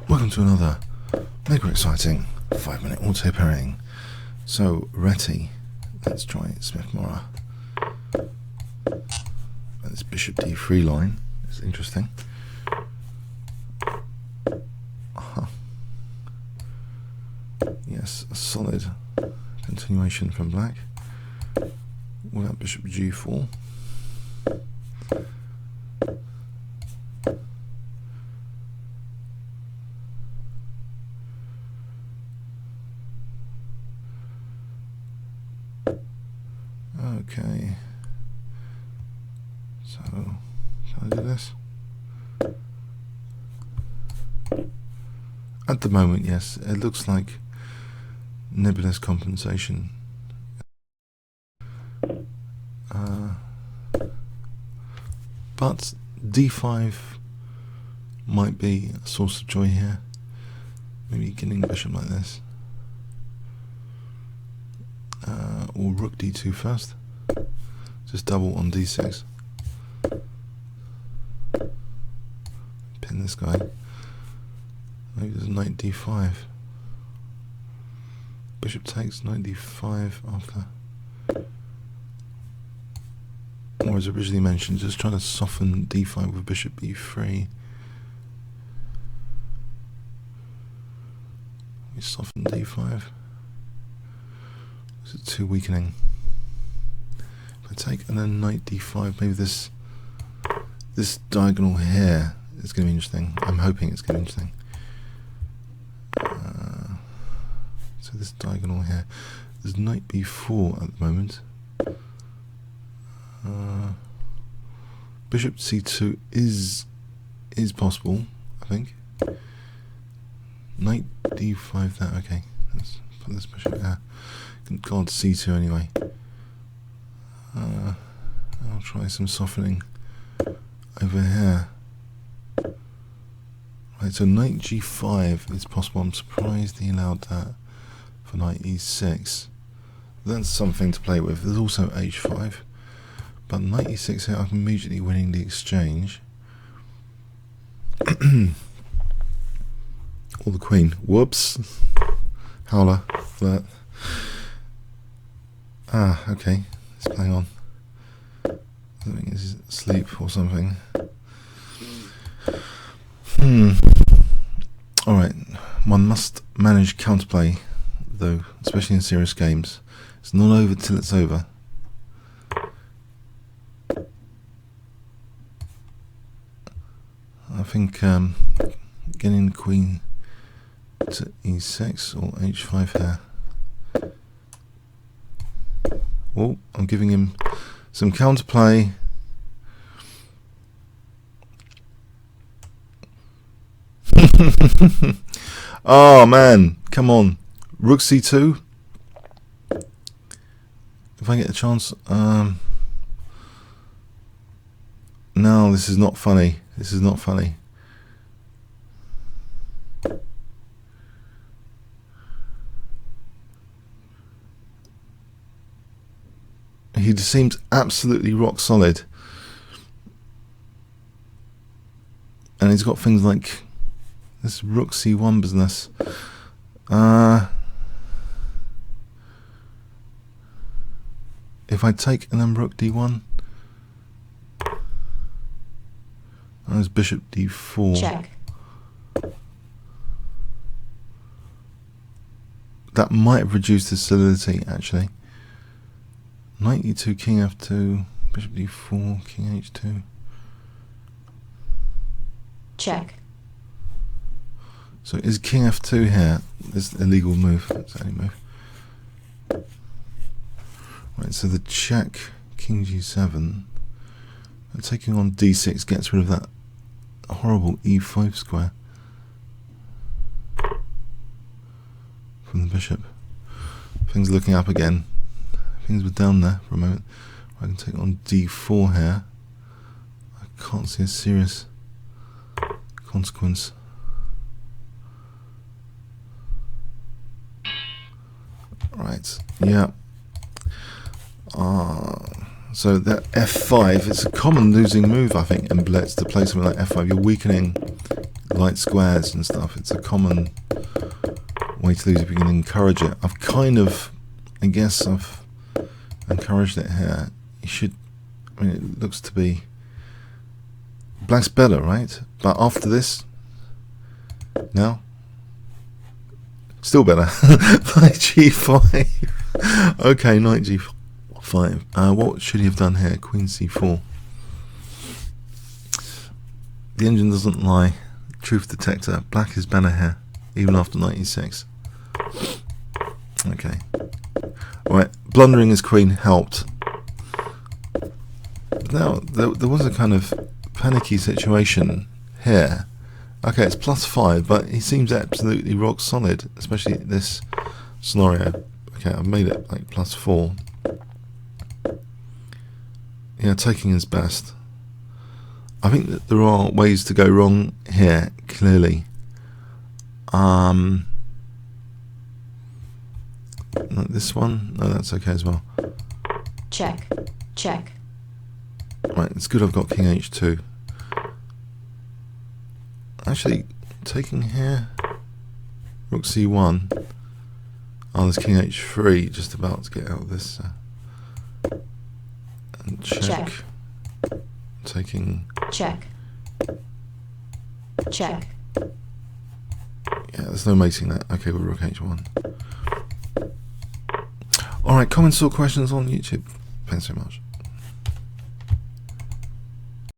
Welcome to another mega exciting 5-minute auto parrying. So Reti, let's try Smith-Morra. This bishop d3 line is interesting. Yes, a solid continuation from black. Without bishop g4. Okay, so can I do this? At the moment, yes, it looks like nebulous compensation. But d5 might be a source of joy here. Maybe getting a bishop like this. Or rook d2 first. Just double on d6. Pin this guy. Maybe there's knight d5. Bishop takes, knight d5 after. Or as originally mentioned, just trying to soften d5 with bishop b3. We soften d5. This is too weakening. If I take and then knight d5, maybe this diagonal here is going to be interesting. I'm hoping it's going to be interesting. So this diagonal here, there's knight b4 at the moment. Bishop c2 is possible, I think. Knight d5 there. Okay, let's put this bishop there. Can guard c2 anyway. I'll try some softening over here. Right, so knight g5 is possible. I'm surprised he allowed that for knight e6. That's something to play with. There's also h5. But knight e6 here, I'm immediately winning the exchange. Or the queen. Whoops. Howler. Flirt. Ah, okay. It's playing on. I think he's asleep or something. Alright. One must manage counterplay, though, especially in serious games. It's not over till it's over. I think getting the queen to e6 or h5 here. Oh, I'm giving him some counterplay. Oh man, come on. Rook c2. If I get a chance. No, this is not funny. This is not funny. He just seems absolutely rock solid. And he's got things like this rook c1 business. If I take and then rook d1. There's bishop d4. Check. That might have reduced the solidity, actually. Knight e2, king f2, bishop d4, king h2. Check. So is king f2 here? This is a legal move. It's the only move. Right, so the check, king g7. Taking on d6 gets rid of that horrible e5 square from the bishop. Things looking up again. Things were down there for a moment. I can take on d4 here. I can't see a serious consequence. Right, yeah. So that f5, it's a common losing move, I think, in Blitz to play something like f5. You're weakening light squares and stuff. It's a common way to lose if you can encourage it. I've kind of, I guess I've encouraged it here. You should, I mean, it looks to be, black's better, right? But after this, now, still better. Knight G5. Okay, Knight G5. What should he have done here? Queen C4. The engine doesn't lie. Truth detector. Black is better here, even after Knight E6. Okay. Alright, blundering his queen helped. Now, there was a kind of panicky situation here. Okay, it's +5, but he seems absolutely rock solid, especially this scenario. Okay, I've made it like +4. Yeah, taking his best. I think that there are ways to go wrong here, clearly. Like this one? No, that's okay as well. Check, check. Right, it's good I've got King H2. Actually, taking here, Rook C1. Oh, there's King H3 just about to get out of this. And check. Taking. Check. Check. Yeah, there's no mating that. Okay, with Rook H1. Alright, comments or questions on YouTube. Thanks so much.